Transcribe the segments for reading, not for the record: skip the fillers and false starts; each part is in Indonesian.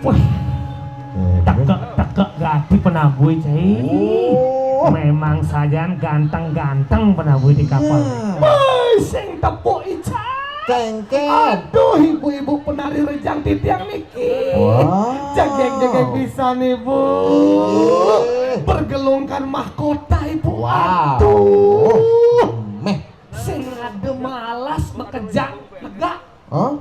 Wih, tekek gati penabui cai. Memang saja ganteng-ganteng penabui di kapal. Wih, sing tepuk Ica. Kengken. Aduh, ibu-ibu penari rejang titiang niki. Jegek-jegek bisa nih bu. Pergelungkan mahkota ibu. Aduh. Sing ada malas mekejang lega.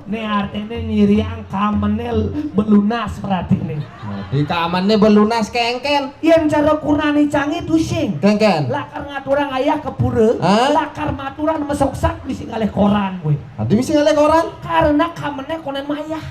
Nih artinya nyiriang kamennya belunas berarti nih. Di kamannya belunas kengken. Yang cara kurnani canggih tusing. Kengken. Lakar ngaturang ayah ke pura. Lakar maturan mesoksak bisa ngalih koran gue. Adi bisa ngalih koran? Karena kamennya konen maya.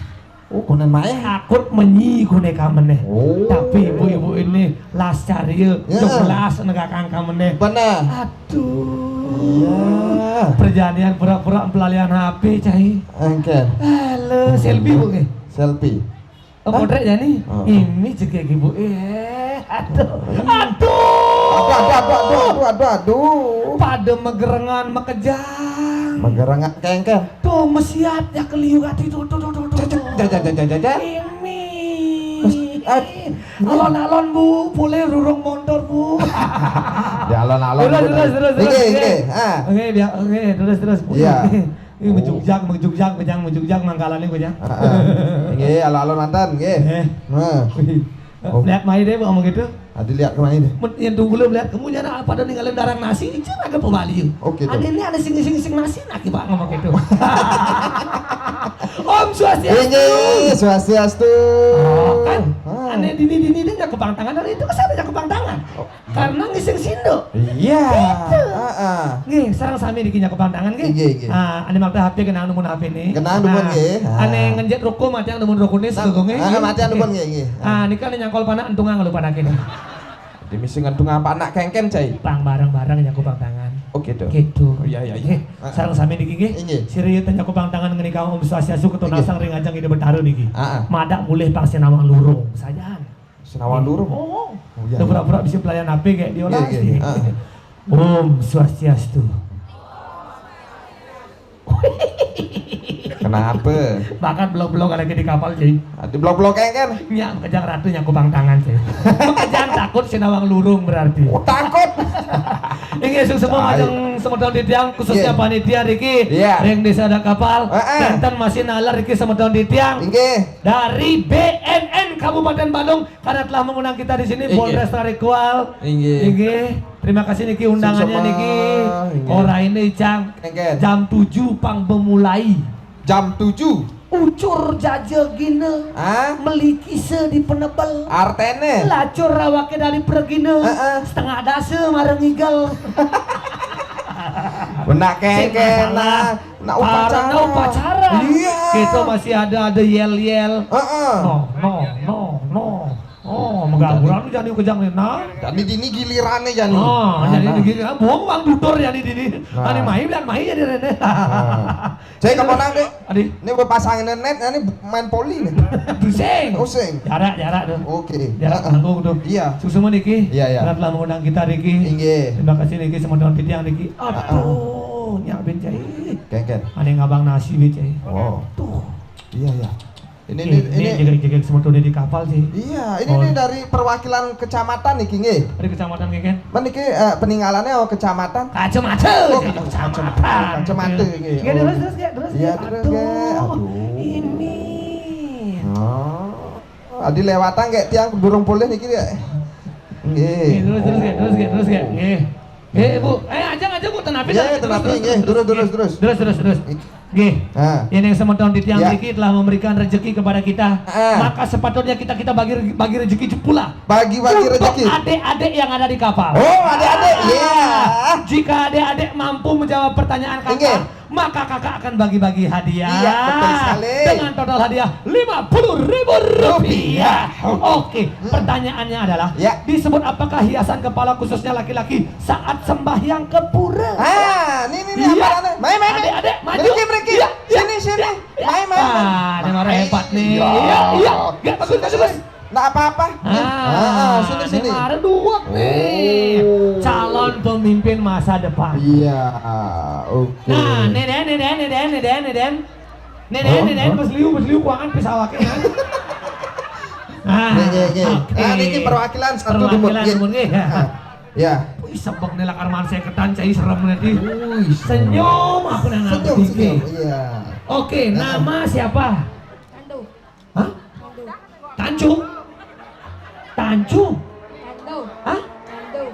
Oh konen maya. Takut menyi kone kamennya. Tapi ibu-ibu ini las cari jelas negakan kamennya. Bener. Aduh. Iya. Perjalanan pura-pura pelalian HP cai. Kengken. Halo, selfie bu ke? Selfie. Oh, potret ya nih. Ini juga ibu. Aduh. Pada megerengan mekejang. Megerengan kengken. Tuh mesiat ya keliu hati tuh. Ini. Alon-alon bu, boleh rurung mondor bu. Ya alon-alon. Terus. Oke, terus. Iya. Ini menjugjak mangkalannya gue ya. Nggih, alon-alon mantan nggih. Lihat main deh ngomong gitu. Adi lihat kemana ini? Yang tunggu belum lihat kamu nyana pada ninggalin darang nasi itu agak pembali. Oke. Ada ini ada sing nasi nak Pak ngomong gitu. Om Swastiastu. Swastiastu. Oh, kan? Aneh dini dia kebang tangan dari itu kesana kebang tangan. Karena ngising sindo. Iya. Nggih, sareng sami niki nya kebang tangan nggih. Nggih. Ane makta HP kenang numun HP ini. Kenang numun nggih. Ane ngenjet ruko matang numun rukune segogonge. Matang numun nggih. Nika nyangkol panak entungang lu panake. Di misi ngantung apa anak kengken cai. Pang bareng-bareng nyaku bang tangan. Oh gitu. Gitu. Oh iya. Sareng sami niki nggih. Siri teh nyaku bang tangan ngeni kaum Om Swastiastu ketunasang ring ajang ide betaru niki. Madak mulih pang senawang lurung sajaan. Senawang lurung. Oh. Udah pura-pura bisa pelayan HP kayak diolah sih. Om Swastiastu. Kenapa? Bahkan blog-blog ada di kapal sih. Di blog-blog kengken. Ya, kejang ratu nyaku bang tangan sih. Kejang takut senawang lurung berarti. Oh, takut. Ini semua macam semedon di tiang khususnya panitia Riki. Ring desa ada kapal. Enten masih nalar Riki semedon di tiang. Dari BNN Kabupaten Bandung karena telah mengundang kita di sini Polres Tarikual. Terima kasih Niki undangannya Niki. Ora ini Cang. Jam 7 pang memulai. Jam 7. Ucur jaja gine. Meliki se di penebel. Artene. Lacur rawake dari pergine. Setengah dase mareng igel. Benak kengken nah upacara. Iya. Kita masih ada yel-yel. No. Oh, menggangguran jadi kejang nih, nah. Jadi dini gilirannya jadi. Jadi giliran, buang uang tutor jadi dini. Ani main jadi rene. Saya kemana deh? Adi, ini berpasangan net, ini main poli nih. Pusing. Jarak tuh. Oke. Jarak tanggung tuh. Iya. Susumu Niki. Iya. Karena telah mengundang kita Niki. Terima kasih Niki sama daun titiang Niki. Aduh, nyak bencai. Kengken. Ada ngabang nasi bencai. Wow. Tuh. Iya. Ini jaga sebetulnya di kapal sih. Iya, ini dari perwakilan kecamatan nih Kinge. Dari kecamatan Kinge. Mana Ki peninggalannya kecamatan? Kecamatan. Kecamatan Kinge. Terus. Iya, terus Aduh. Ini. Adi lewatan kayak tiang burung poleh nih Ki. Nggih. Terus. Bu, ajang Bu tenapi. Terus. Nggih. Ini yang semedon di tiang Niki telah memberikan rezeki kepada kita. Maka sepatutnya kita bagi rezeki pula. Bagi rezeki. Adik-adik yang ada di kapal. Oh, adik-adik. Iya. Jika adik-adik mampu menjawab pertanyaan kakak, maka kakak akan bagi-bagi hadiah. Iya, betul sekali. Dengan total hadiah Rp50.000. Oke, pertanyaannya adalah disebut apakah hiasan kepala khususnya laki-laki saat sembahyang ke pura? Ini apa? Main. Adik-adik maju. Sini. Main. Ini marah hebat nih. Iya. Gak bagus. Nggak apa-apa. Sini. Ada dua nih. Calon pemimpin masa depan. Iya. Oke. Nah, Neden, pas liu kuangan pisawake. Ini perwakilan satu Dumut. Ya. Wih, sebek nih lakar man saya ketancai serem nanti. Senyum aku nang senyum. Iya. Oke, nama siapa? Tandu. Hah? Tandu. Tancu? Tandu. Hah? Tandu.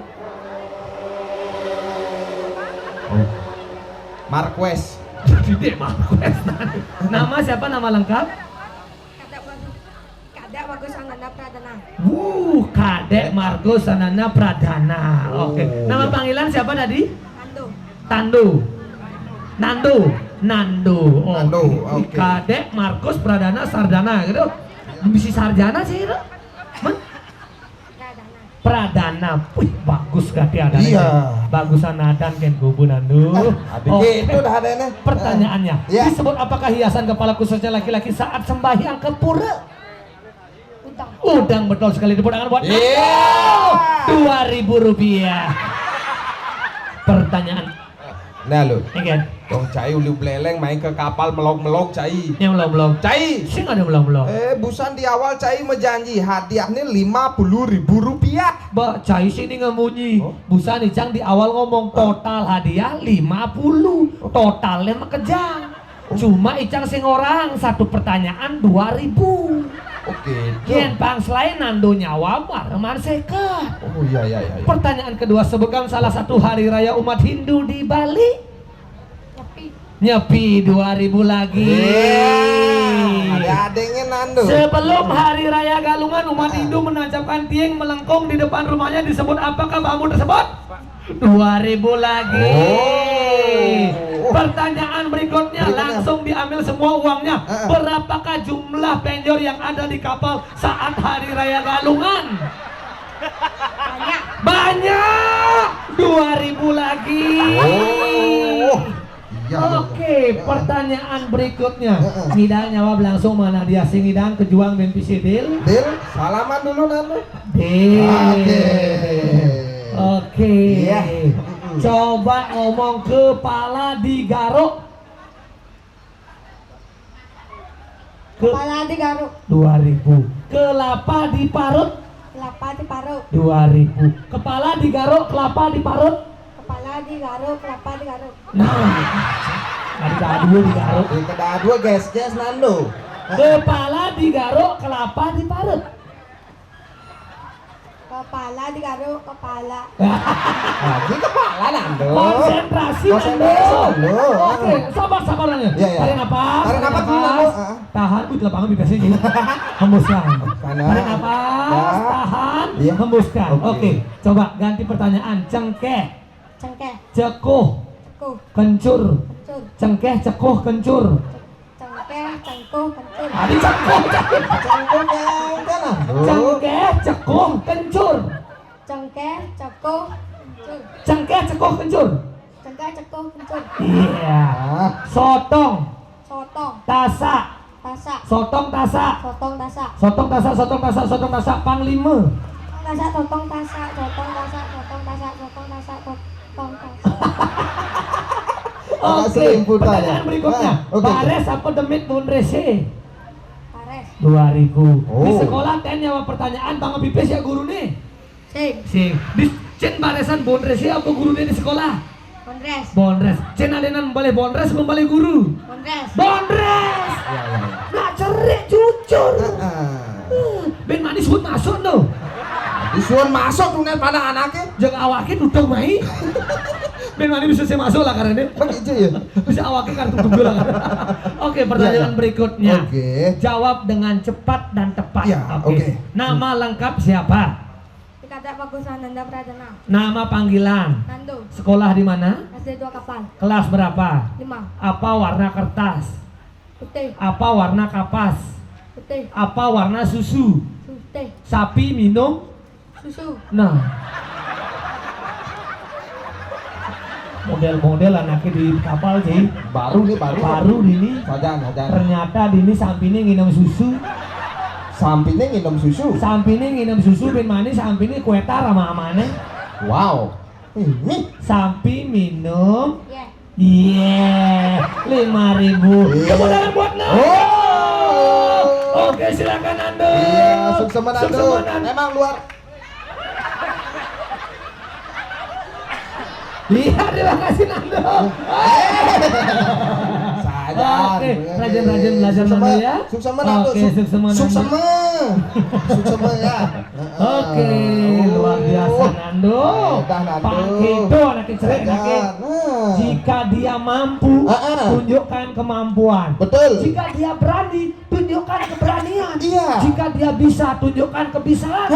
Marquez. Tidak Marquez. Nama siapa nama lengkap? Kadek Bagus Ananda Pradana. Kadek Margus Ananda Pradana. Oke. Nama panggilan siapa tadi? Tandu. Tandu. Nando. Nando. Oke. Kadek Markus Pradana Sardana gitu. Misi sarjana sih itu. Pradana. Wih, bagus gati ada. Iya. Bagusan nadan kan gubu Nando. Itu dah ada nih. Pertanyaannya, disebut apakah hiasan kepala khususnya laki-laki saat sembahyang ke pura? Udang betul sekali, tepuk tangan buat Rp2.000. Pertanyaan. Nah lo. Ingin. Dong cai uli beleleng main ke kapal melok-melok cai. Yang melok-melok. Cai. Sing ada melok-melok. Busan di awal cai menjanji hadiahnya Rp50.000. Ba, cai sini ngemunyi. Busan Icang di awal ngomong total hadiah 50. Totalnya mah kejang. Cuma Icang sing orang satu pertanyaan 2.000. Oke. Kian bang selain Nando nyawa marman seket. Oh iya. Pertanyaan kedua, sebutkan salah satu hari raya umat Hindu di Bali. Nyepi 2.000 lagi. Ada adengnya Nando. Sebelum hari raya Galungan, umat Hindu menancapkan tiang melengkung di depan rumahnya, disebut apakah bambu tersebut? 2.000 lagi. Pertanyaan berikutnya, langsung diambil semua uangnya. Berapakah jumlah penjor yang ada di kapal saat hari raya Galungan? Banyak. 2.000 lagi. Oke, pertanyaan berikutnya. Ngidang jawab langsung, mana dia sing ngidang kejuang ben pisidil. Dil, salaman dulu Nando. Oke. Coba ngomong kepala digaruk. Kepala digaruk. 2.000. Kelapa diparut. Kelapa diparut. 2.000. Kepala digaruk, kelapa diparut. Kepala digaruk, kelapa digaruk. Nah, ada dua digaruk. Ada dua guys Nando. Kepala digaruk, kelapa diparut. Kepala digaruk, kepala. Lagi kepala Nando. Konsentrasi Nando. Oke, sabar nanya. Tarik napas. Tahan, di lapangan bebasnya jadi. Hembuskan. Tarik napas, tahan, hembuskan. Oke, coba ganti pertanyaan. Cengkeh. Cekuh. Kencur. Cengkeh, cekuh, kencur. Cengkeh, cekuh, kencur. Cengkeh, cekuh, kencur. Cengkeh, cekuh, kencur. Cengkeh, cekuh, kencur. Iya. Sotong. Tasak. Sotong, tasak. Panglima. Sotong, tasak. Oke, pertanyaan berikutnya. Bares apa demit bun rese? Bares. 2.000. Di sekolah ten nyawa pertanyaan bang bipes ya guru nih. Sing. Di cen baresan bun rese apa guru nih di sekolah? Bonres. Cen adenan balik bonres membalik guru. Bonres. Nggak cerik jujur. Ben manis buat masuk tuh. Disuruh masuk tuh nih pada anaknya. Jangan awakin udah mai. Ben mani bisa saya masuk lah karena ini. Begitu ya. Bisa awakin kartu tunggu lah. Oke, pertanyaan berikutnya. Jawab dengan cepat dan tepat. Oke. Nama lengkap siapa? Kadek Bagus Ananda Pradana. Nama panggilan? Nando. Sekolah di mana? SD 2 Kapal. Kelas berapa? 5. Apa warna kertas? Putih. Apa warna kapas? Putih. Apa warna susu? Putih. Sapi minum susu. Nah, model-model anaknya di kapal sih. Baru ini. Sajan. Ternyata dini sampinnya nginum susu. Sampinnya nginum susu ben manis, sampinnya kue tar sama amane. Wow. Ini Sampi minum. Iya. 5.000. Kemudian buat Oke, silakan Nando. Iya, sukses Nando. Sukses, Nando. Emang luar. Iya, terima kasih Nando. Sadar. Oke, rajin-rajin belajar Nando ya. Sukses Nando. Oke, sukses Nando. Sukses ya. Oke, luar biasa Nando. Pak Kedo anak cerai jika dia mampu, tunjukkan kemampuan. Betul. Jika dia berani, tunjukkan keberanian. Iya. Jika dia bisa, tunjukkan kebiasaan.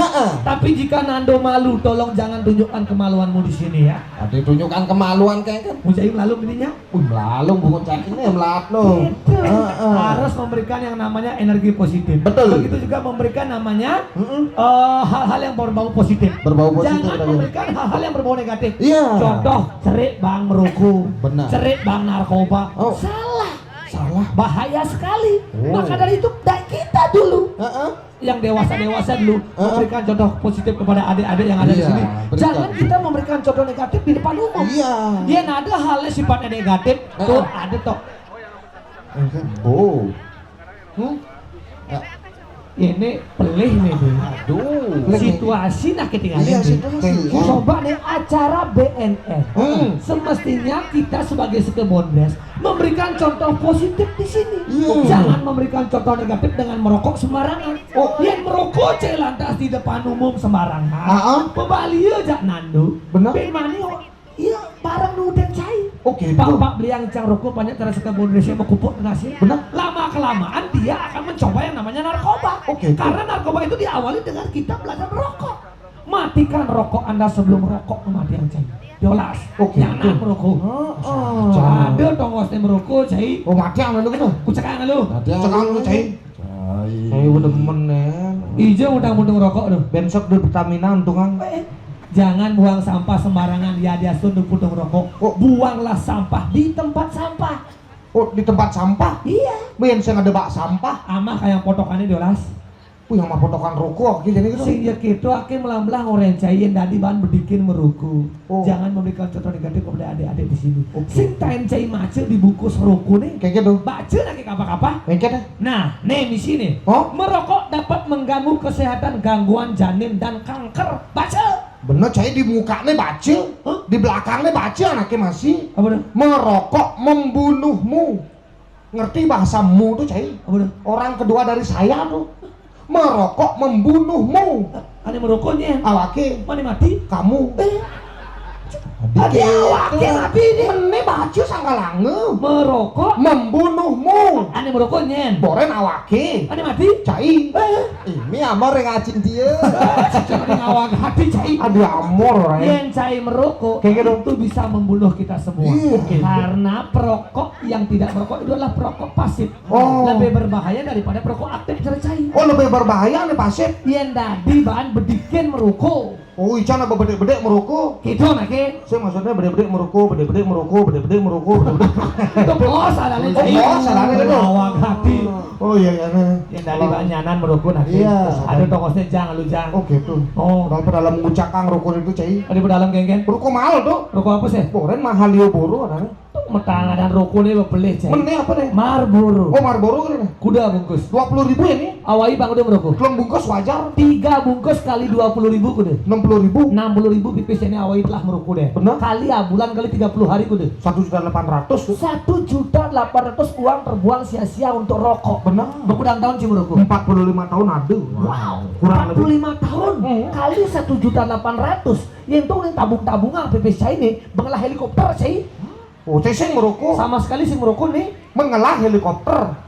Tapi jika Nando malu, tolong jangan tunjukkan kemaluanmu di sini ya. Ada tunjukkan kemaluan kayak kan. Mujaim lalu ininya. Lalu bukan cek ini melatno. Harus memberikan yang namanya energi positif. Betul. Begitu juga memberikan namanya hal-hal yang berbau positif. Berbau positif. Jangan memberikan hal-hal yang berbau negatif. Iya. Contoh, cerik bang merokok, Benar. cerik bang narkoba. Salah. Bahaya sekali. Maka dari itu dari kita dulu. Yang dewasa dulu memberikan contoh positif kepada adik-adik yang ada di sini. Berikan. Jangan kita memberikan contoh negatif di depan umum. Iya. Dia ada halnya sifatnya negatif. Tuh ada toh. Ini pelih nih tuh. Aduh. Situasi nak ketinggalan. Iya, tuh. situasi. Coba nih acara BNN. Semestinya kita sebagai sekebondes memberikan contoh positif di sini. Jangan memberikan contoh negatif dengan merokok sembarangan. Yang merokok lantas di depan umum sembarangan. Pembali aja Nando. Benar. Bagaimana? Iya, barang nudan cai. Oke. Pak beli yang cang rokok banyak cara sekebon Indonesia mengkupuk nasi. Benar. Lama kelamaan dia akan mencoba yang namanya narkoba. Oke. Karena narkoba itu diawali dengan kita belajar merokok. Matikan rokok Anda sebelum merokok kematian cai. Jelas. Oke. Jangan merokok. Ada tongosnya merokok cai. Mati yang lu gitu. Kucekang lu. Cekang lu cai. Cai udah menen. Ijo udang-udang rokok tuh. Bensok di Pertamina untungan. Jangan buang sampah sembarangan ya dia sunduk putung rokok. Buanglah sampah di tempat sampah. Di tempat sampah? Iya. Bensin ada bak sampah. Amah kayak potokannya diolas. Yang mah potokan rokok jadi gitu. Sing ya gitu akhir melang-melang orang cain tadi bahan berdikin meruku. Jangan memberikan contoh negatif kepada adik-adik di sini. Sing tain cai mace dibungkus rokok nih. Kayak gitu. Baca lagi apa-apa. Kayak Nah, nih di sini. Merokok dapat mengganggu kesehatan gangguan janin dan kanker. Baca. Bener cai di mukanya baca, di belakangnya baca anaknya masih. Apa dah? Merokok membunuhmu. Ngerti bahasa mu tuh cai? Apa dah? Orang kedua dari saya tuh. Merokok membunuhmu. Ada merokoknya. Awake. Mana mati? Kamu. Ada awake mati ini. Mene baca sangkalange. Merokok membunuhmu. Ane merokoknya. Boren awake. Ane mati? Cai. Ini amor yang ngacin dia. Jangan awak hati cai. Aduh amor. Yang cai merokok kayak gitu itu bisa membunuh kita semua. Karena perokok yang tidak merokok itu adalah perokok pasif. Lebih berbahaya daripada perokok aktif cai. Lebih berbahaya nih pasif. Yang tadi bahan bedikin merokok. Ican apa bedek-bedek merokok? Gitu nake. Saya maksudnya bedek-bedek merokok, bedek-bedek merokok, bedek-bedek merokok, bedek-bedek. Itu bos salahnya cai. Salahnya itu. Awak hati. Iya iya. Yang tadi bahan nyanan merokok nake. Iya. Ada tongosnya jangan lu jangan. Gitu. Kalau dalam ngucakang rokok itu cai. Ada di dalam geng-geng. Rokok mahal tuh. Rokok apa sih? Boren mahal yo boro ada. Metang dan rokok ini beli cai. Mene apa nih? Marlboro. Marlboro kan ini. Kuda bungkus. 20.000 ya nih. Awai bang udah merokok. Belum bungkus wajar. 3 bungkus kali 20.000 kuda. 60.000. 60.000 pipis ini awai telah merokok deh. Benar. Kali ya bulan kali 30 hari kuda. 1.800.000. 1.800.000 uang terbuang sia-sia untuk rokok. Benar. Berkurang tahun sih merokok. 45 tahun aduh. Wow. Kurang lebih. 45 tahun kali 1.800.000. Yang tuh tabung-tabungan pipis saya ini mengelah helikopter saya. Saya merokok. Sama sekali sih merokok nih. Mengelah helikopter.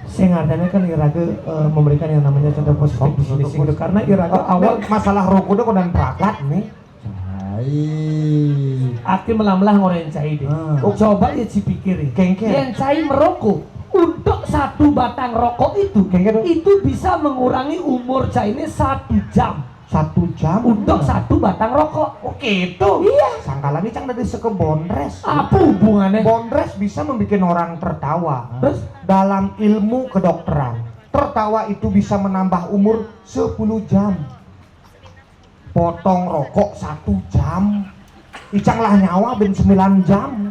Saya ngartanya kan Iraga memberikan yang namanya contoh positif di sini karena Iraga awal masalah rokok itu dan peragat nih. Akhir melamlah orang yang cai deh. Coba ya dipikirin. Yang cai merokok untuk 1 batang rokok itu bisa mengurangi umur cai ini 1 jam. 1 jam untuk 1 batang rokok. Itu. Iya. Sangkalannya cang dari sekebondres. Apa hubungannya? Bondres bisa membuat orang tertawa. Terus dalam ilmu kedokteran, tertawa itu bisa menambah umur 10 jam. Potong rokok 1 jam. Icang lah nyawa ben 9 jam.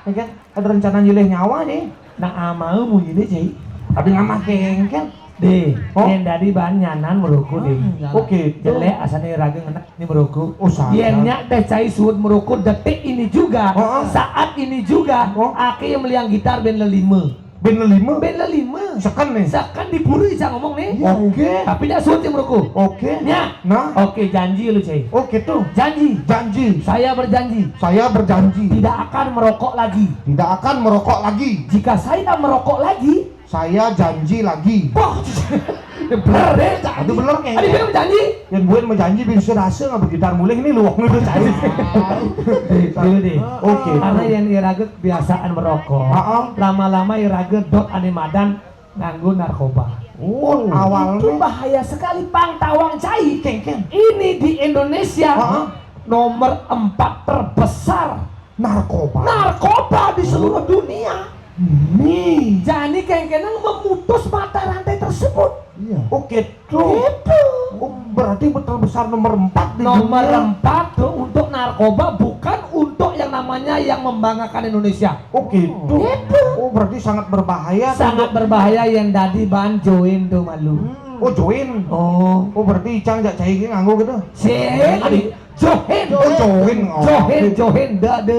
Ya kan? Ada rencana nyilih nyawa nih. Nak amau mungkin cai. Tapi ngamah kengkel. Deh, Oh. yang dari bahan nyanan merokok deh. Oke, Jelek asalnya raga ngenak ini merokok. Oh, saya. Yang teh cai suut merokok detik ini juga, Oh. saat ini juga. Oh. Aki yang meliang gitar ben lelima. Ben 5. Ben lelima. Sekan nih. Sekan dipuri cang ngomong nih. Oke. Tapi dia suut yang merokok. Oke. Nya. Nah, Oke, janji lu cai. oke tuh. Janji. Janji. Saya berjanji Saya berjanji tidak akan merokok lagi. tidak akan merokok lagi. Jika saya merokok lagi, Saya janji lagi. wah, bener deh. Aduh bener kayaknya. Aduh bilang janji. Yang gue menjanji bisa rasa nggak bergitar mulai ini luang itu cair. Dulu deh. Oke. Karena yang iraget kebiasaan merokok. Lama-lama iraget dot animadan nganggo narkoba. Oh, Itu awalnya bahaya sekali Bang Tawang Cai. kengkeng Ini di Indonesia Heeh. nomor 4 terbesar narkoba di seluruh dunia. Nih. Jadi kengkenang memutus mata rantai tersebut. Iya. Oke tuh. Gitu. Oh, berarti terbesar nomor 4 di Nomor dunia. 4 tuh untuk narkoba, bukan untuk yang namanya yang membanggakan Indonesia. Oke tuh. Gitu. Oh, berarti sangat berbahaya. Sangat berbahaya yang dadi ban join tuh malu. Oh, join. Oh, Oh, berarti Icang jak cai ge nganggo gitu. adik join. Oh, join. Join, de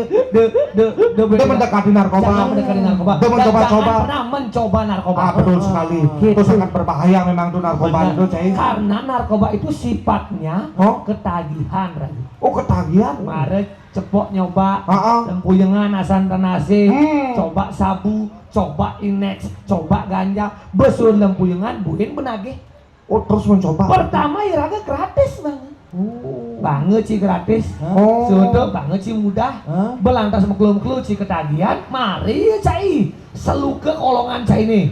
Dia mendekati narkoba. Jangan mendekati narkoba. Dia Dan mencoba-coba. jangan pernah mencoba narkoba. Ah, betul sekali. Gitu. Itu sangat berbahaya memang tuh narkoba Benar. itu, cai. Karena narkoba itu sifatnya Oh. ketagihan, Ragu. Oh, ketagihan. Mare cepok nyoba Heeh. lempuyengan asan tanase, Hmm. coba sabu, coba inex, coba ganja, besul lempuyengan buin benagih. Oh, terus mencoba. Pertama iraga gratis banget. Oh. Banget sih gratis. Oh. Sudah banget sih mudah. Belantas meklum-klum sih ketagihan, mari cai. Seluke kolongan cai ini.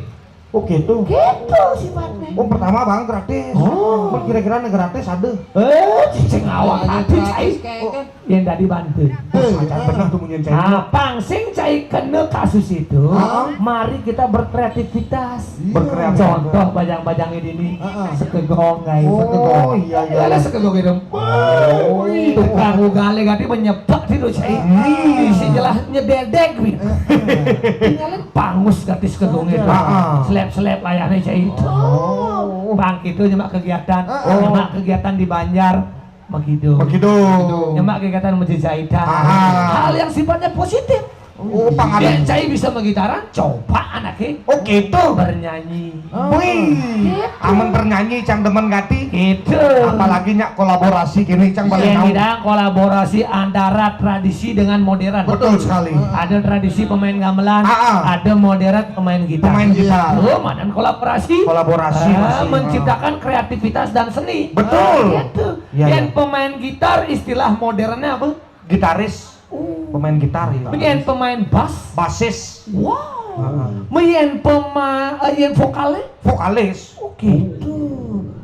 Oh, gitu. Gitu sifatnya. Oh, pertama Bang gratis. Oh. Kira-kira gratis ada. Cicing awak tadi cai. Yang tadi bantu. Oh, sangat benar tuh munyin cai. Nah, pangsing cai kena kasus itu. Mari kita berkreativitas. Berkreativitas. Contoh bajang-bajang ini sekegong guys. Oh, iya iya. Ada sekegong itu. Oh, Tukang ugale gati menyepak itu cai. Isi jelas nyededek gitu. Tinggalin pangus gati sekegong itu. Selep layarnya cai itu. Bang itu nyemak kegiatan. Nyemak kegiatan di Banjar. Begitu. Nyemak kegiatan Masjid Zaidah. Hal yang sifatnya positif. Oh, Dia panganan. cai bisa menggitaran, coba anaknya Oh, gitu. bernyanyi. Wih, aman bernyanyi Cang demen gati. Gitu. Apalagi nyak kolaborasi gini Cang balik Yang tahu. bidang kolaborasi antara tradisi dengan modern. Betul sekali. Ada tradisi pemain gamelan, ada modern pemain gitar. Pemain gitar. Oh, mana kolaborasi? Kolaborasi masih. Menciptakan kreativitas dan seni. Betul. Gitu. Iya, Yang pemain gitar istilah modernnya apa? Gitaris, pemain gitar ya. Yang pemain bass. Basis, Wow. Yang pemain yang vokalnya. vokalis, Oh gitu.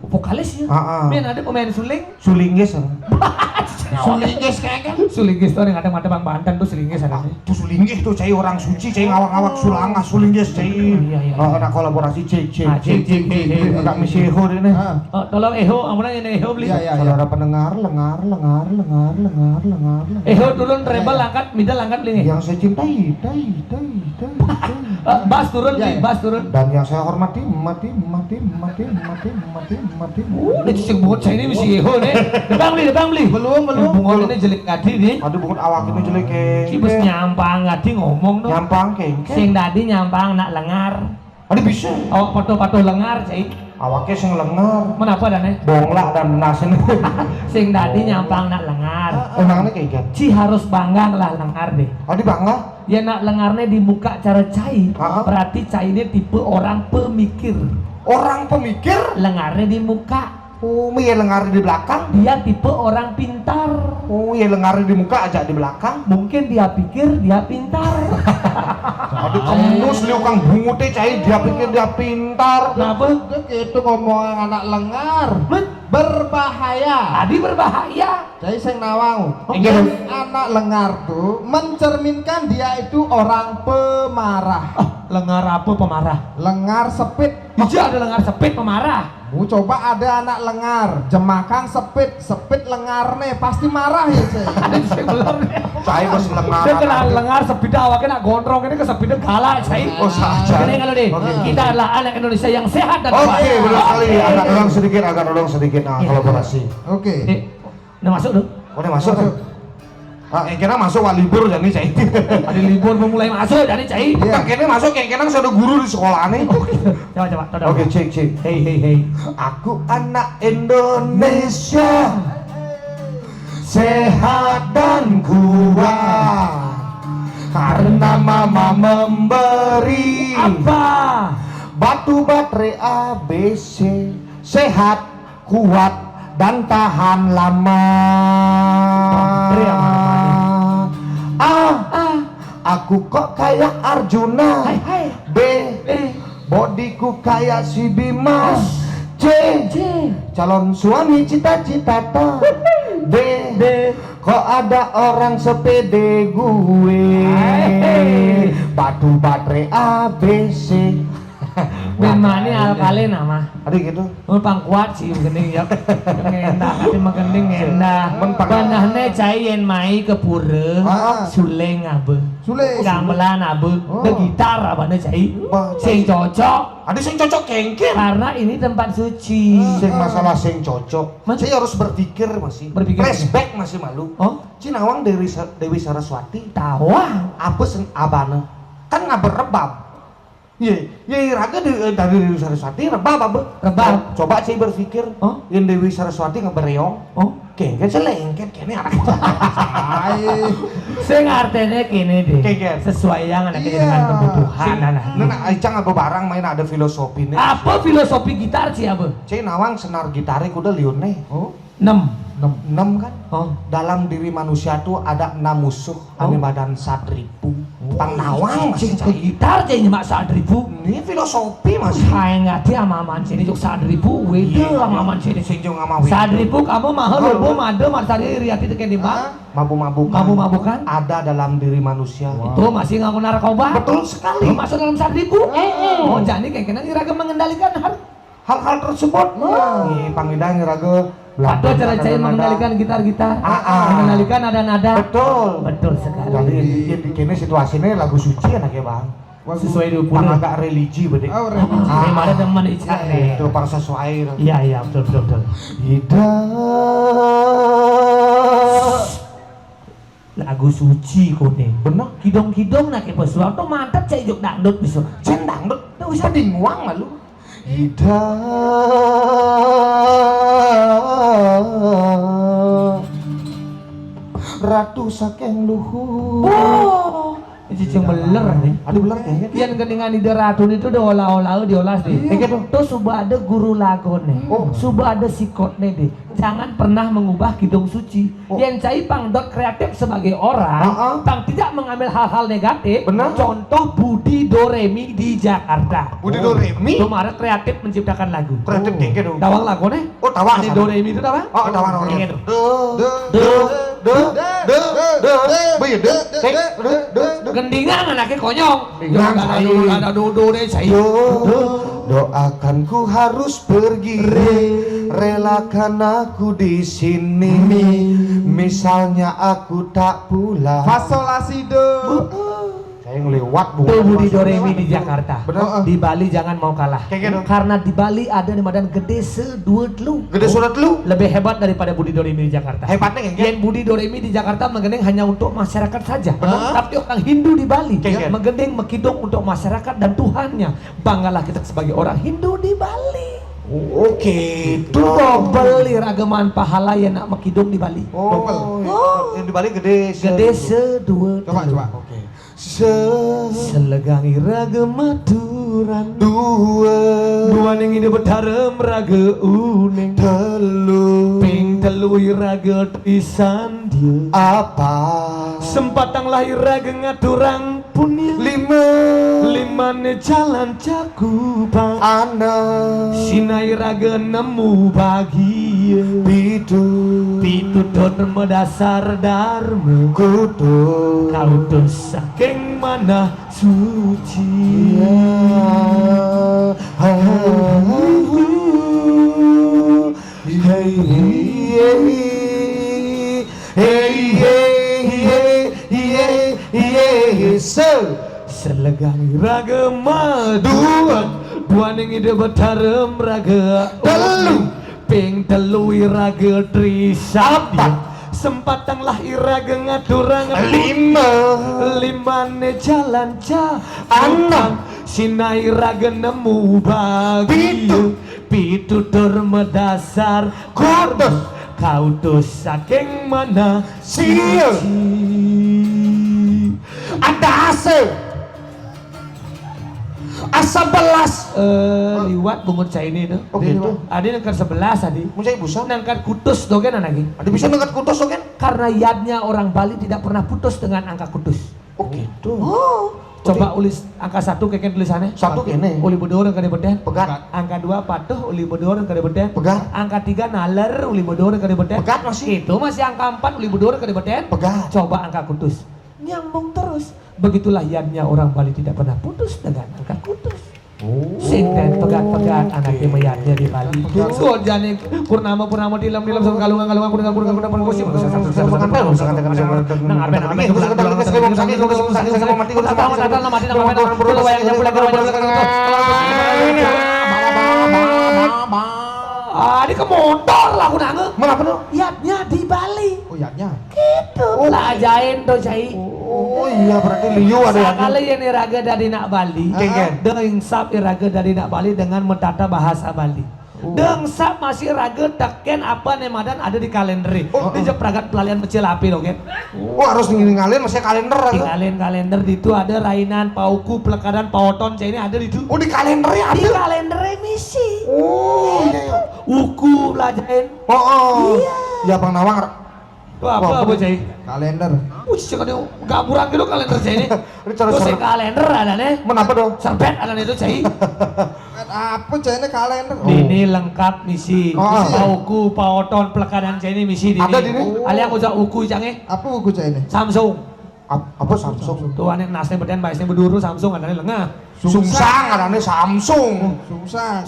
Vokalis ya. Men ada pemain suling. sulingis. Sulingis kayaknya. Sulingis tuh yang ada mata Bang Banten tuh sulingis ada. Tuh sulingis tuh cai orang suci, cai ngawak-ngawak sulangah sulingis cai. Iya. Ada kolaborasi cek. Cek. Enggak misi eho ini. Tolong Eho, amunan ini Eho beli. Saudara pendengar, lengar. Eho turun treble angkat, middle angkat beli nih. Yang saya cintai, Bass turun beli, bass turun. dan yang saya hormati, mati. Udah cicing bungut saya ini misi Eho nih. Debang beli. Belum. Bungut ini jelek ngadi nih. Aduh, bukan awak ini jelek Cibes nyampang ngadi ngomong dong. nyampang kengke. Sing tadi nyampang nak lengar. Aduh bisa. Oh, foto-foto lengar cai. Awaknya sing lengar, Menapa dan bonglak dan nasin. sing tadi nyampang nak lengar. Emangnya kayak gitu. Ci harus bangga lah lengar deh. Aduh bangga. Ya nak lengarnya di muka cara cai. Berarti cai ini tipe orang pemikir. Orang pemikir. Lengarnya di muka. Oh, iya lengar di belakang. Dia tipe orang pintar. Oh, iya lengar di muka aja di belakang. Mungkin dia pikir dia pintar. Aduh, kamu seliu kang bungute cai dia pikir dia pintar. Kenapa? Itu ngomong anak lengar berbahaya. Tadi berbahaya. Jadi sing nawang. Iya. Anak lengar tuh mencerminkan dia itu orang pemarah. Lengar apa pemarah? Lengar sepit. Hiji ada lengar sepit pemarah. Bu coba ada anak lengar, jemakan sepit lengarnya pasti marah ya saya. Ada sing beler. Cai bos lengar. Dia kena lengar sepit awaknya nak gondrong ini kesepitnya galak cai. Oh saja. Ini kalau deh, kita adalah anak Indonesia yang sehat dan Oke, benar sekali. Agak nolong sedikit kolaborasi. Oke. Nah masuk dong. Oh, ini masuk. Kena masuk wah libur jadi cai. Ada libur memulai masuk jadi cai. Bukan kena masuk kena sudah guru di sekolah nih. Coba. Oke, cek. Hey. Aku anak Indonesia, sehat dan kuat, karena mama memberi Apa? batu baterai ABC, sehat, kuat, dan tahan lama. Aku kok kayak Arjuna. B, bodiku kayak si Bima. C, calon suami cita-cita. D, kok ada orang sepede gue. Batu baterai ABC. Bima ini alkali nama. Ada gitu. Pang kuat sih gening ya. Ngendah tapi magening ngendah. Panahne cai yen mai ke pura. Suleng abe. Gamelan abe. De gitar abane cai. Sing cocok. Ada sing cocok kengkir. Karena ini tempat suci. Sing masalah sing cocok. Saya harus berpikir masih. Flashback masih malu. Oh, Cinawang Dewi Saraswati. tawang. Apa sen abana? Kan ngaber rebab. Iya, raga dari Dewi Saraswati rebab apa? Rebab. Coba saya berpikir, yang Dewi Saraswati ngebereong. Kengket selengket kene anak. Sing artene kene deh. Kengket. Sesuai yang anak dengan kebutuhan anak. Nana Aicang apa barang main ada filosofi nih. Apa filosofi gitar sih apa? Cai nawang senar gitare kuda lione. 6. 6 kan? Dalam diri manusia tuh ada 6 musuh. Ane badan 1.000. Pang nawang masih Cing gitar cing nyemak 1.000. Ini filosofi masih. Saya ngerti sama man sini juk 1.000. Wede sama man sini. Sing jong ama wede. 1.000 kamu mahal lobo made marsari riati teken di bang. Mabuk-mabukan ada dalam diri manusia. Itu masih ngaku narkoba. Betul sekali. Masuk dalam 1.000. Oh jadi kayak kena iraga mengendalikan hal-hal tersebut. Nih pangidang iraga. Atau cara saya mengendalikan gitar-gitar, mengendalikan nada-nada. Betul sekali. Jadi bikinnya situasinya lagu suci anaknya bang. Sesuai dulu. Agak religi berarti. Ini mana teman Ica nih. Itu pang sesuai. Iya betul. Lagu suci kuning. Bener. Kidong-kidong nak pesuang tuh mantap cai juk dangdut bisa. Cen dangdut. Tuh bisa dinguang malu. Ratu saking luhur. Ini cing beler nih. Ada beler kayaknya. Yang geningan di ratu itu udah diolah deh. Tuh sudah ada guru lagu nih. Sudah ada sikot nih deh. Jangan pernah mengubah kidung suci. Yang cai pang dot kreatif sebagai orang, pang tidak mengambil hal-hal negatif. Benar. Contoh Budi Doremi di Jakarta. Budi Doremi. Kemarin kreatif menciptakan lagu. Kreatif kayaknya dong. Tawang lagu nih. Tawang. Budi Doremi itu tawang. Tawang. Gendingan anaknya konyong. Gendingan ada dodo deh saya. Doakan ku harus pergi, relakan aku di sini. Misalnya aku tak pulang. Fasolasi do. Saya ngelewat Tuh Budi Doremi di Jakarta. Bener. Di Bali jangan mau kalah. Karena di Bali ada di Medan gede seduet lu. Gede surat lu. Lebih hebat daripada Budi Doremi di Jakarta. Hebatnya Yang Budi Doremi di Jakarta menggendeng hanya untuk masyarakat saja. Tapi orang Hindu di Bali menggendeng mekidung untuk masyarakat dan Tuhannya. Banggalah kita sebagai orang Hindu di Bali. Oke, itu beli ragaman pahala yang nak mekidung di Bali. Yang di Bali gede Seduet. Coba. Oke. Selegangi raga maturan Dua ning ide betarem raga uning ping telu raga pisan dia apa sempatang lahir raga ngaturang punya lima ne jalan cakupan anak sinai raga nemu bahagia pitutur medasar dharma kautus saking mana suci selegang raga maduan duaning ide betarem raga telu ping telu iraga trisabdi sempatang lah iraga ngaturang limane jalan enam sinai raga nemu bagi pitutur medasar kautus saking mana suci ada asa belas liwat bungut saya ini tuh. Oh gitu. Adi nangkat 11 adi. Mun saya busa Nangkat kutus dogen lagi. ada bisa nangkat kutus kan? Karena yadnya orang Bali tidak pernah putus dengan angka kutus. Oh gitu. Coba ulis angka 1 keken tulisannya. 1 kene. Uli bodor yang kada beden. Pegat. Angka 2 patuh uli bodor yang kada beden. Pegat. Angka 3 naler uli bodor yang kada beden. Pegat masih. Itu masih angka 4 uli bodor yang kada beden. Pegat. Coba angka kutus. Nyambung terus. Begitulah yadnya orang Bali tidak pernah putus dengan angka kutus. Sinten pegat-pegat anaknya mayatnya di Bali. So jane purnama dilam sama kalungan kuning kursi di ke motor lah aku nange. Kenapa tuh? Yatnya di Bali. Oh yatnya. Gitu. Lah ajain tuh cai. Oh iya berarti liu ada yatnya. Sekali yang iraga dari nak Bali. Dengan sap iraga dari nak Bali dengan mentata bahasa Bali. Dengsap masih raga teken apa nemadan ada di kalender. Di jepragat pelalian kecil api dong kan. Oh harus ngalin masih kalender Di kalender itu ada rainan, pauku, pelekadan, pauton, ini ada di itu. Oh di kalendernya ada. Di kalender misi. Oh iya. Uku lajain. Oh. Iya. Ya Bang Nawang. Apa cai? Kalender. Wih, sekali gaburan gitu kalender cai ini. Terus kalender ada nih. Menapa dong? Serbet ada nih itu cai. Apa jadinya kalender? Ini lengkap misi. Pauku, pauton, pelekadan cai ini misi di ada di ini. Aliang udah uku cange. Apa buku jadinya? Samsung. Apa Samsung? Tuh aneh nasnya beden baisnya berduru Samsung ada nih lengah. Sungsang ada nih Samsung.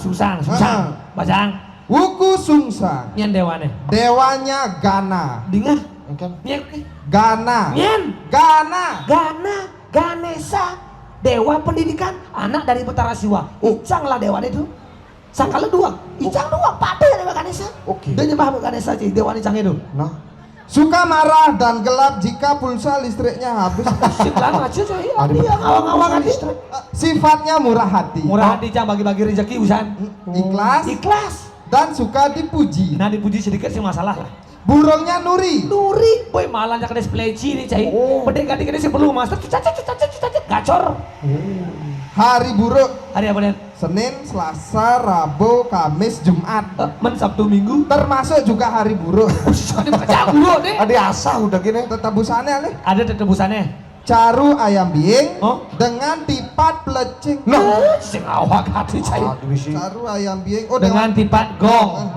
Susang. Bacang. Wuku Sungsang. Nyen dewane. Dewanya Gana. Dingah. Kan? Nyen. Gana. Nyen. Gana. Ganesa. Dewa pendidikan. Anak dari Betara Siwa. Icang lah dewa itu. Sangkala dua. Icang dua. Pade ya dewa Ganesa. Oke. Dia nyembah Ganesa sih. Dewa Icang itu. Nah. Suka marah dan gelap jika pulsa listriknya habis. Siklan aja coy. Dia ngawang-ngawang listrik. Sifatnya murah hati. Murah hati Cang bagi-bagi rezeki usan. Ikhlas. Dan suka dipuji. Nah dipuji sedikit sih masalah lah. Burungnya Nuri. Boy malahnya kena display nih cai. Bedeng ganti sih perlu master. Cucacet gacor. Hari buruk. Hari apa nih? Senin, Selasa, Rabu, Kamis, Jumat. Sabtu Minggu. Termasuk juga hari buruk. Ini kerja buruk nih. Ada asa udah gini. Tetebusannya nih. Ada tetebusannya. Caru ayam biing dengan tipat pelecing. Sing awak hati cai. Caru ayam biing. Dengan tipat gong.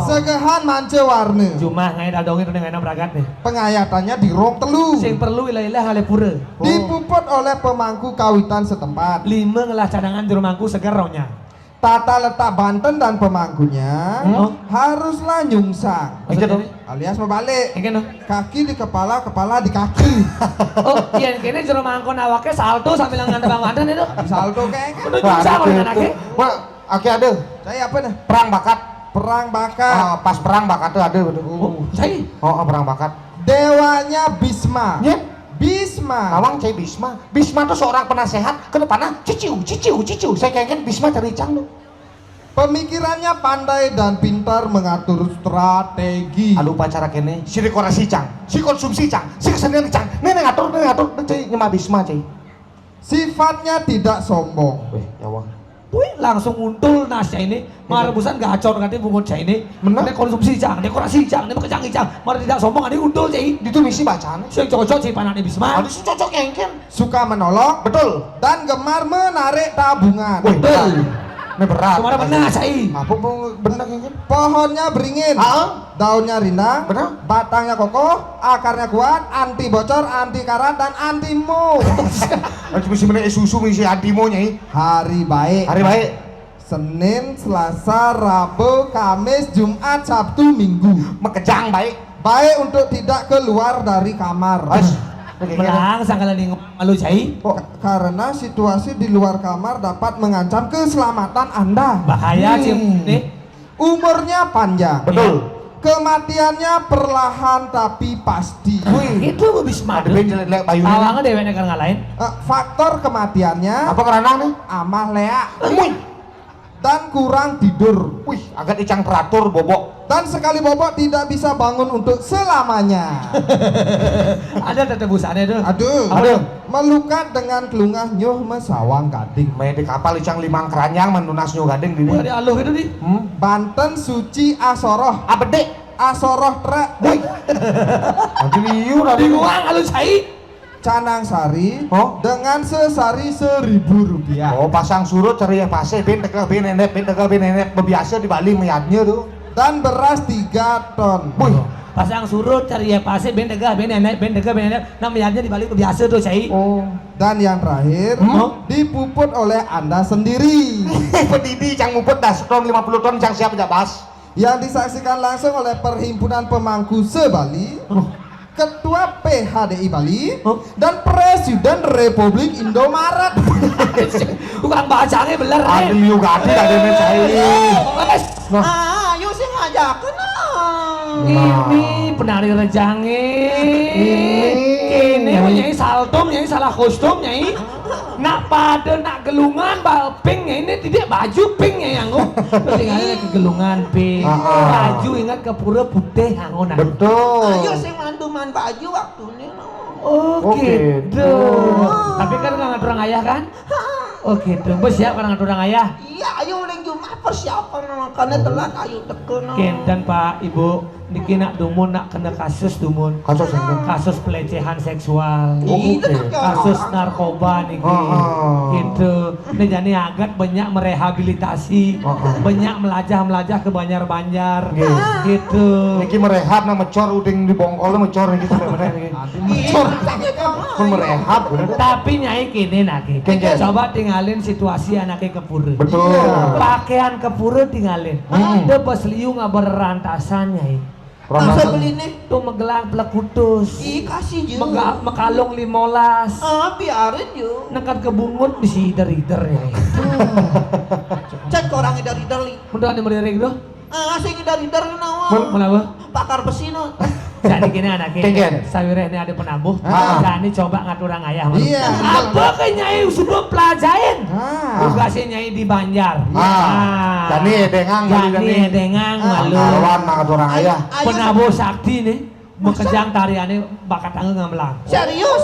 Segehan mance warna. Cuma ngai dadongin udah ngai bragat nih. Pengayatannya di rong telu. Sing perlu ilah-ilah halepura. Dipuput oleh pemangku kawitan setempat. 5 ngelah cadangan di rumahku seger rohnya. Tata letak Banten dan pemangkunya haruslah nyungsang. Alias membalik. Kaki di kepala, kepala di kaki. Oh iya kayaknya jero mangkon awaknya salto sambil ngantar Bang Banten itu. Salto kayaknya. Udah nyungsang orang anaknya. Wah, aki ada. Saya apa nih? Perang bakat. Perang bakat. Pas perang bakat tuh ada betul. Saya. Perang bakat. Dewanya Bisma. Bisma. Nawang cai Bisma. Bisma tuh seorang penasehat ke depannya ciciu. Saya kayaknya Bisma cari cang tuh. Pemikirannya pandai dan pintar mengatur strategi. Aduh pacara kene, si dekorasi cang, si konsumsi cang, si kesenian cang. Nene ngatur, cai nyemah Bisma cai. Sifatnya tidak sombong. Weh, yawang. Wih, langsung untul nasnya ini. Marebusan gacor nanti bungut cai ini. Ini konsumsi cang, dekorasi cang, ini pekecangi cang. Mare tidak sombong, ini untul cai. Itu misi bacaan. Sing cocok sih panane Bisma. Aduh, cocok kengken. Suka menolong, betul. Dan gemar menarik tabungan. Betul. Ini berat. Kemana benar Cai? Apa benar ini? Pohonnya beringin, daunnya rindang, batangnya kokoh, akarnya kuat, anti bocor, anti karat, dan anti mo. Mesti bener susu misi anti mo nyai. Hari baik. Hari baik. Senin, Selasa, Rabu, Kamis, Jumat, Sabtu, Minggu. Mekejang baik. Baik untuk tidak keluar dari kamar. Menang sangkalan di malu Cai. Karena situasi di luar kamar dapat mengancam keselamatan Anda. Bahaya sih nih. Umurnya panjang. Betul. Kematiannya perlahan tapi pasti. Wih, itu habis Ada madu. ben jelek bayunya. Awangnya dewe nekan ngalahin. Faktor kematiannya Apa karena nih? amah lea Wih, dan kurang tidur. wih, agak icang teratur bobok. Dan sekali bobok tidak bisa bangun untuk selamanya. Ada tetebusannya tuh. Aduh. Melukat dengan kelungah nyuh mesawang gading. Main di kapal icang limang keranyang menunas nyu gading gini. Ada aluh itu nih. Banten Suci Asoroh. Apa dek? Asoroh trek. Nanti liu nanti. Bingung aluh Cai. Canang Sari Oh? dengan sesari Rp1.000. Oh, pasang surut cari yang pase, ben tegak ben enek, biasa di Bali meyatnya tuh. Dan beras 3 ton. Wih, Pasang surut cari ya pase ben tegah ben enek ben tegah ben enek. Namanya di balik biasa tuh Cai. oh. Dan yang terakhir dipuput oleh Anda sendiri. Pendidi cang ngumpet dah seton 50 ton cang siap jabas. Yang disaksikan langsung oleh Perhimpunan Pemangku se-Bali, Ketua PHDI Bali, dan Presiden Republik Indomaret. Tukang bacanya bener Ada liu gati ada nih cai. Ayo sih ngajakin Ini penari rejange. Ini nyai saltum nyai salah kostum nyai. Nak pada nak gelungan bal pink nyai ini tidak baju pink nyai anggo. Tinggalnya ke gelungan pink. Baju ingat ke pura putih anggo nah. Betul. Ayo sih manduman baju waktunya. Oh gitu. Tapi kan nggak ngatur ayah kan? Oh gitu. Bos siap kan ngatur ayah. Iya, ayo udah Jumat persiapan makanya telat ayo teken. Dan Pak Ibu niki nak dumun nak kena kasus dumun. Kasus pelecehan seksual. Kasus narkoba niki. Gitu. Ini jadi agak banyak merehabilitasi. Banyak melajah ke Banjar-Banjar. Gitu. Niki merehab na mecor uding di bongkol mecor niki sampai niki. Mecor. Pun merehab bener. Tapi nyai kini naki. Coba tinggalin situasi anaknya ke pura. Betul. Pakaian ke pura tinggalin. Dia pas liu nggak berantasan nyai. Masa beli nih? Tuh megelang pelekutus. Ih kasih juga. Mekalung 15. Biarin yuk. Nekat ke bungut bisi dari-der nyai. Cek orangnya dari. Udah ada meririk doh. Saya dari nawa. Kenapa? Pakar besi no. Jadi gini anaknya. Kengen. Sawireh ini ada penabuh. Jadi coba ngatur orang ayah. Iya. Apa ke nyai sudah pelajarin? Tugasnya nyai di Banjar. Jadi edengang Jadi edengang malu. Arwan nang orang ayah. Penabuh sakti nih. Mekejang tariannya bakat tangga ngamelang. Serius?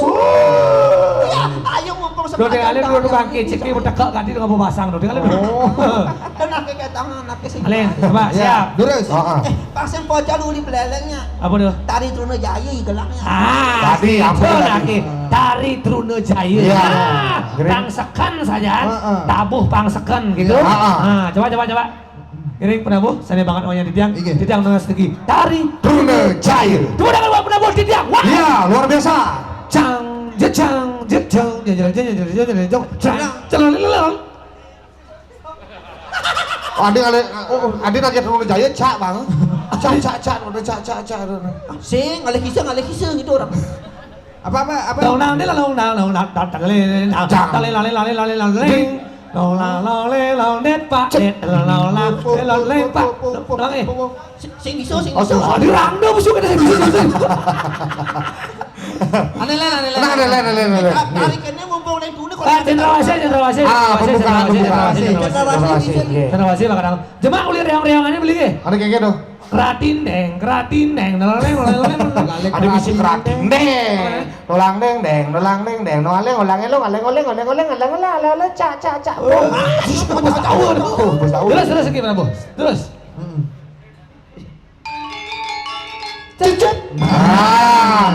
Ya, ayo ngumpul Lo tinggalin dulu tukang kicik ini bertekak ganti dengan pasang lo tinggalin dulu. Dan nake kayak tangan nake sih. Alin, coba siap. Terus. Pas yang pojok dulu di belelengnya. Apa tuh? Tari Trunajaya gelangnya. Tadi apa lagi? Tari Trunajaya. Iya. Pangsekan saja, tabuh pangsekan gitu. Coba. Iring penabuh, saya banget orangnya di tiang dengan segi. Tari Trunajaya. Coba dengan buat penabuh di tiang. Wah. Iya, luar biasa. Cang. Adi lagi Trunajaya cak bang. Cak udah cak. Sing ngale kisah gitu orang. Apa? Sing bisa. Dirang dong musuh kita Aneh. Tarikannya ngumpul neng tune kok. Cendrawasih. Cendrawasih bakal jemaah kuliah reong-reongannya beli ke? Ada kayak gitu. Keratin deng, noleng. Ada misi keratin deng, nolang deng, cak. Terus gimana bos? Terus.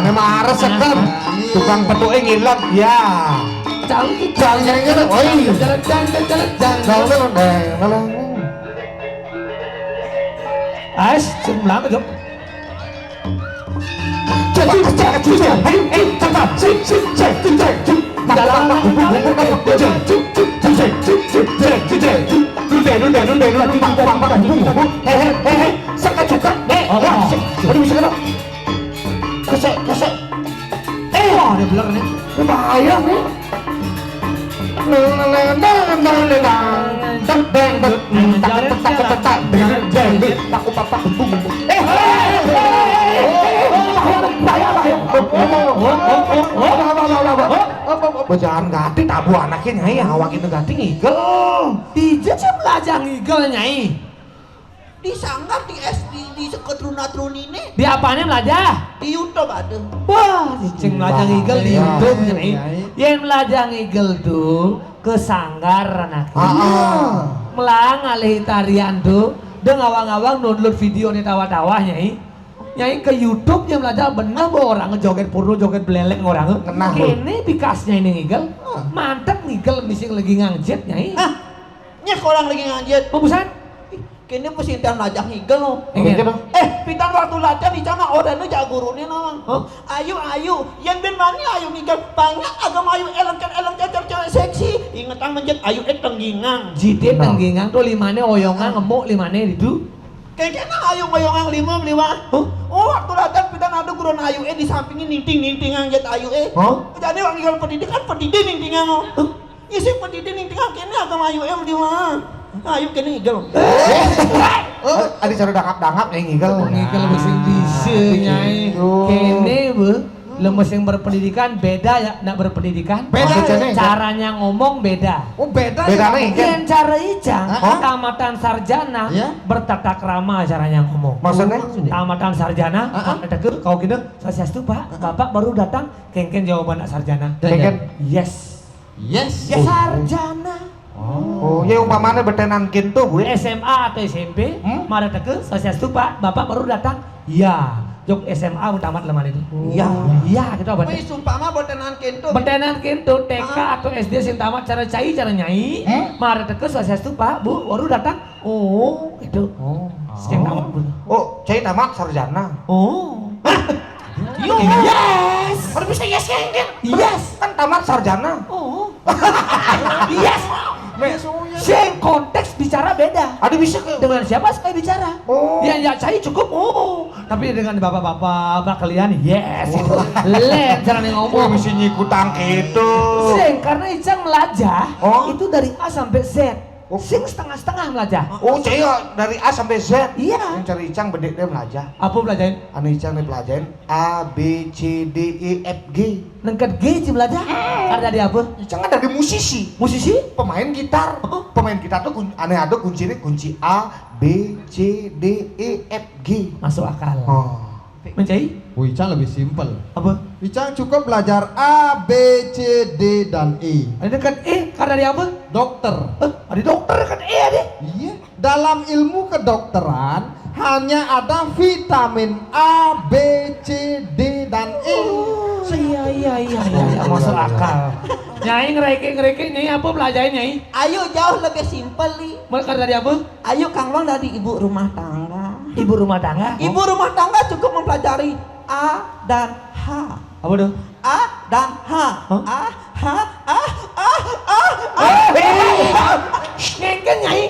Memang harus sekem. Tukang petuke ngilat ya. Ais, jumlah ke jom. Wah, dia beler nih. Bahaya nih. Bacaan ganti tabu anaknya nyai awak itu ganti ngigel. Dija sih belajar ngigel nyai. Di sanggar di SD di seket runat-run ini Di apanya belajar? di YouTube ada. Wah, cing belajar ngigel di Bahaya. YouTube nyai. Nyai. Yang belajar ngigel tuh ke sanggar anaknya. Melang alih tarian tuh, dia ngawang-ngawang download video nih tawa-tawa nyai. Nyai ke YouTube yang belajar bener bahwa orang ngejoget porno, joget beleleng orang. Kenah, Kene bikasnya ini ngigel, mantep ngigel mising lagi ngangjet nyai. Hah? Nyek orang lagi ngajit. Pembusan? Kini pesintan lajang higel lo. Iya. Pitan waktu latihan di sana orangnya jagurunin namang. Ayu, yang ben mani ayu higel. Banyak agam ayu eleng cewek seksi. Ingetan menjet ayu tenggingang. Jidit tenggingang tuh limane oyongan ngemuk limane itu. Kayaknya ayu ngoyongang lima. Oh, waktu latihan pitan ada gurun ayu di sampingnya ninting jat ayu Jadi orang higel pendidikan nintingan lo. Isi pendidik nintingan kini agam ayu lima. Ayu kini higel. Adi cara dangap-dangap nih ngigel. Ngigel mesin bisa nyai. Kene be, lemes yang berpendidikan beda ya, nak berpendidikan. Beda, Cene. Caranya ngomong beda. Oh beda Beda ya? nih. Yang cara icang, Hah? tamatan sarjana Ya. bertata krama caranya ngomong. Maksudnya? Tamatan sarjana, ada ke kau gitu, sasiastu pak, bapak baru datang, kengken jawaban nak sarjana. Kengken? Yes. Yes. Sarjana. Oh, ya umpamanya betenan kintu gue. SMA atau SMP, mara teke, sasiastu pak, bapak baru datang. Ya, jok SMA tamat lemah itu. Iya, gitu apa? Wih, sumpah mah botenan kento. Betenan kintu TK atau SD sing tamat cara cai cara nyai. Mara teke, sasiastu pak, bu, baru datang. Oh, itu. Sing tamat bu. Oh, cai tamat sarjana. Oh. Yes. Baru bisa yes ya Yes. Kan tamat sarjana. Oh. Yes. Sing konteks bicara beda. Ada bisa ke Dengan siapa saya bicara? Oh. Ya saya cukup. Oh. Tapi dengan bapak-bapak kalian yes. Lain cara ngomong. bisa nyikutang gitu. Sing karena Icang melajah itu dari A sampai Z. Oh. Sing setengah-setengah melajah. Oh, cai dari A sampai Z. Iya. Yang cari Icang bedek dia melajah. Apa belajarin? Anu Icang nih pelajarin A B C D E F G. Nengket G sih belajar. Karena dari apa? Icang kan dari musisi. Musisi? Pemain gitar. Pemain gitar tuh aneh ada kuncinya kunci A B C D E F G. Masuk akal. Oh. Mencai? Icang lebih simpel. Apa? Icang cukup belajar A, B, C, D, dan E. Ada dekat E. Karena dari apa? Dokter. Ada dokter kan E ada. Iya. Dalam ilmu kedokteran hanya ada vitamin A, B, C, D, dan E. Iya, masuk akal. Nyai ngereke nyai apa belajarin nyai? Ayo jauh lebih simpel nih. Mereka dari apa? Ayo Kang Bang dari ibu rumah tangga. Ibu rumah tangga. Ibu rumah tangga cukup mempelajari A dan H. Apa tuh? A dan H. Hah? Ngengken nyai.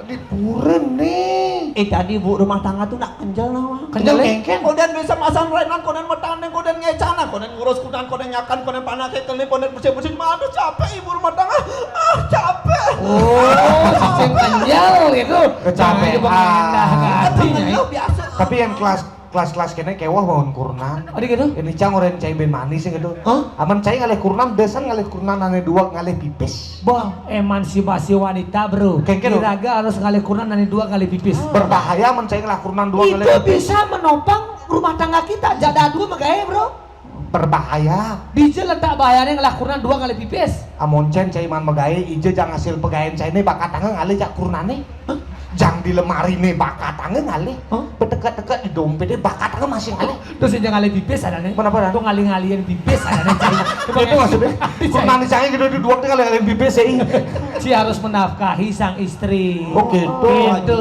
Dipuren nih. Tadi ibu rumah tangga tuh nak kenjal nawa. Kenjal ngengken. Koden bisa masang renan, koden metandeng, koden ngecana, koden ngurus kudan, koden nyakan, koden panake, koden bersih-bersih. Aduh capek ibu rumah tangga. Capek. Oh, cicing kenjal gitu. Kecapean. Hati nyai. Biasa. Tapi yang kelas kene kewah bangun kurnan. Ada gitu? Ini Cang orang cai ben manis gitu. Aman cai ngalih kurnan besan ngalih kurnan ane dua ngalih pipis. Bang, emansipasi wanita bro. Kengken loh. Kiraga harus kali kurang nanti 2 kali pipis. Berbahaya men cai ngalah kurnan dua ngalih Itu pipis. bisa menopang rumah tangga kita. Jada 2 megaya bro. Berbahaya. Dije letak bahayanya ngalah kurang 2 kali pipis. Amon cen cai man magae ijo jang hasil pegaen cai ne bakat tangga ngalih jak kurnane. jang di lemari nih bakatangnya ngalih. Bedekat-dekat di dompetnya bakatangnya masih ngalih. Terus yang ngalih bibis adanya. Mana? Tuh ngalih-ngalihin bibis adanya. Itu maksudnya. Kurnan dicangin gitu di dua kali ngalih bibis ya. Si harus menafkahi sang istri. Oh gitu. Gitu.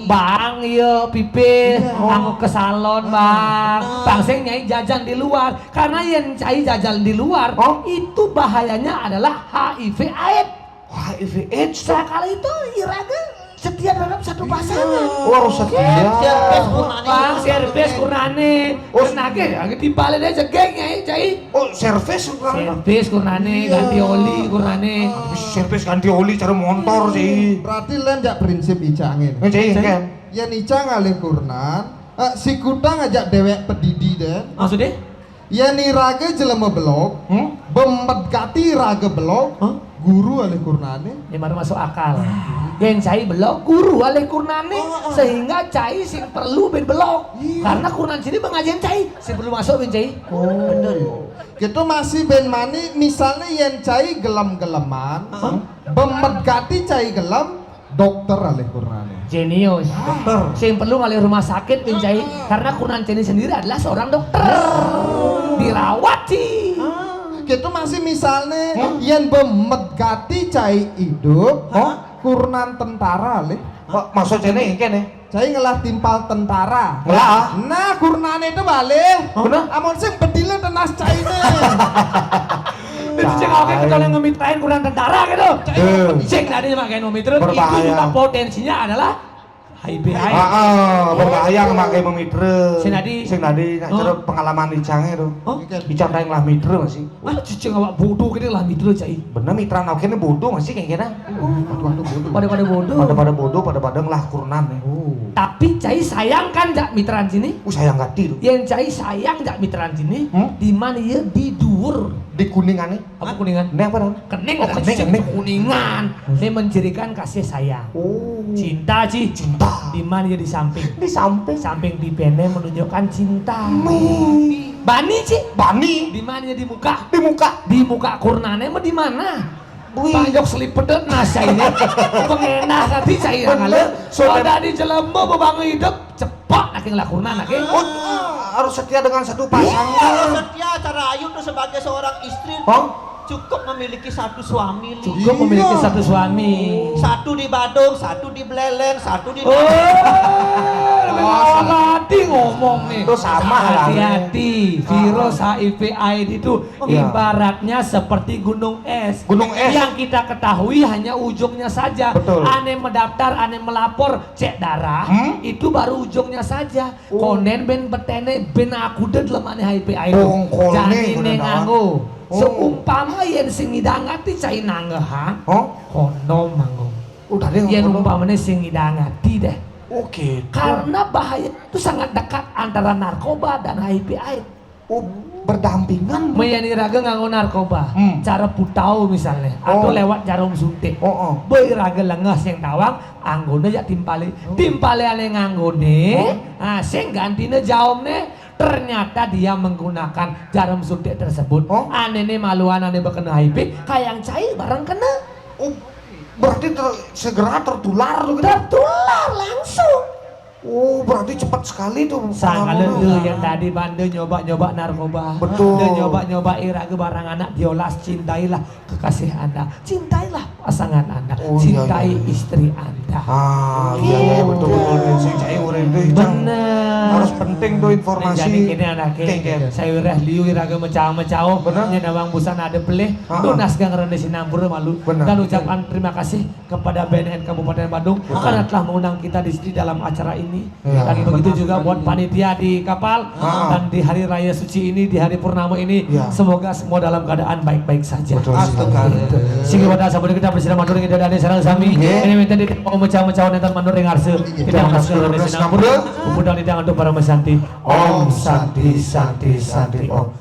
Bang, iya pipis, aku ke salon bang. Bang sing nyai jajan di luar. Karena yang cai jajan di luar, itu bahayanya adalah HIV/AIDS. HIV/AIDS. Sekali itu iraga setia dalam satu pasangan. Oh harus setia. Bang, servis kurnane. Kenake, di balik aja geng nyai cai. Oh servis kurang. Servis kurnane, ganti oli kurnane. Servis ganti oli cara motor sih. Berarti lain jak prinsip icangin. Cai kan. Yen icang ngalih kurnan, si kutang ngajak dewek pedidi deh. Maksudnya? Yen irage jelema belok, bemedgati raga belok, guru alih kurnane. Ini baru masuk akal. Yang cai belok guru alih kurnane sehingga cai sing perlu ben belok. Karena kurnan sini pengajian cai sing perlu masuk ben cai. Betul. Gitu masih ben mani misalnya yen cai gelem-geleman, bemedgati cai gelem, dokter alih kurnane. Jenius. Dokter. Sing perlu ngalih rumah sakit ben cai karena kurnan cai sendiri adalah seorang dokter. Dirawat sih. Gitu masih misalnya yen bemedgati cai hidup, kurnan tentara alih. Maksudnya ini kene. Cai ngelah timpal tentara. Ngelah? Nah, kurnane itu balik. Bener? Amon sing bedile tenas cai ne. Itu cek oke kita yang ngemitrain kurang tentara gitu. Cek tadi makain memitra itu juga potensinya adalah HIV/AIDS. Berbahaya ngemakai memitre. Sing nadi nak cara pengalaman dicangnya tuh. Bicara yang lah mitre masih. Wah, cicing awak bodoh gini lah mitra cai. Bener mitra nak kene bodoh masih kayak gini. Pada bodoh. Pada lah kurunan nih. Tapi cai sayang kan jak mitraan sini? Sayang gati tuh. Yang cai sayang jak mitraan sini? Di mana ya di dhuwur. Di kuningan nih. Apa kuningan? Ini apa dong? Kening kening kuningan. Ini mencirikan kasih sayang. Cinta sih. Cinta. Di mana ya di samping? Di samping. Samping pipene menunjukkan cinta. Bani sih. Bani. Di mana ya di muka? Di muka. Di muka kurnane mah di mana? Panjok selipedet nasa ini. Pengenah tadi saya ngale. Soda di jelema bebangun hidup cepat naking lakunan naking. Harus setia dengan satu pasangan. Kalau setia cara Ayu tuh sebagai seorang istri cukup memiliki satu suami. Cukup memiliki satu suami. Satu di Badung, satu di Belelen, satu di hati ngomong nih. Itu sama lah. Hati-hati. Virus HIV/AIDS itu ibaratnya seperti gunung es. Gunung es. Yang kita ketahui hanya ujungnya saja. Betul. Aneh mendaftar, aneh melapor, cek darah, itu baru ujungnya saja. Konen ben betene ben aku deh dalam aneh HIV/AIDS. Jadi nganggo. Seumpama yang sing ngidangati cai nanggehan, kondom manggung. Udah deh. Yang umpamanya sing ngidangati deh. Oke. Karena bahaya itu sangat dekat antara narkoba dan HIV/AIDS. Berdampingan. Meyani raga nganggo narkoba, cara putau misalnya, atau lewat jarum suntik. Boy raga lengah sing tawang, anggone ya timpale ane nganggone, sing gantine jaomne. Ternyata dia menggunakan jarum suntik tersebut. Aneh maluan aneh bekena HIV, kayak cai barang kena. Berarti segera tertular tuh. Tertular langsung. Berarti cepat sekali tuh. Sangat yang tadi Bande nyoba narkoba. Betul. Dan nyoba iraga barang anak diolas. Cintailah kekasih Anda. Cintailah pasangan Anda. Cintai istri Anda. Iya betul. Sing cai urip bener. Harus penting tuh informasi. Jadi kini anaknya. Saya urah liu iraga mecaw-mecaw. Bener. Nya nawang busan ada pelih. Lunas gang rene sinambur malu. Dan ucapan terima kasih kepada BNN Kabupaten Bandung karena telah mengundang kita di sini dalam acara ini. Dan begitu juga buat panitia di kapal dan di hari raya suci ini, di hari purnama ini, semoga semua dalam keadaan baik-baik saja. Sehingga pada sahabat kita bersinar mandur kita dari sarang sami. Ini minta di mau mecah-mecah nonton mandur yang harus kita masuk ke Indonesia. Budal di tangan untuk para mesanti. Om Santi Santi Santi Om.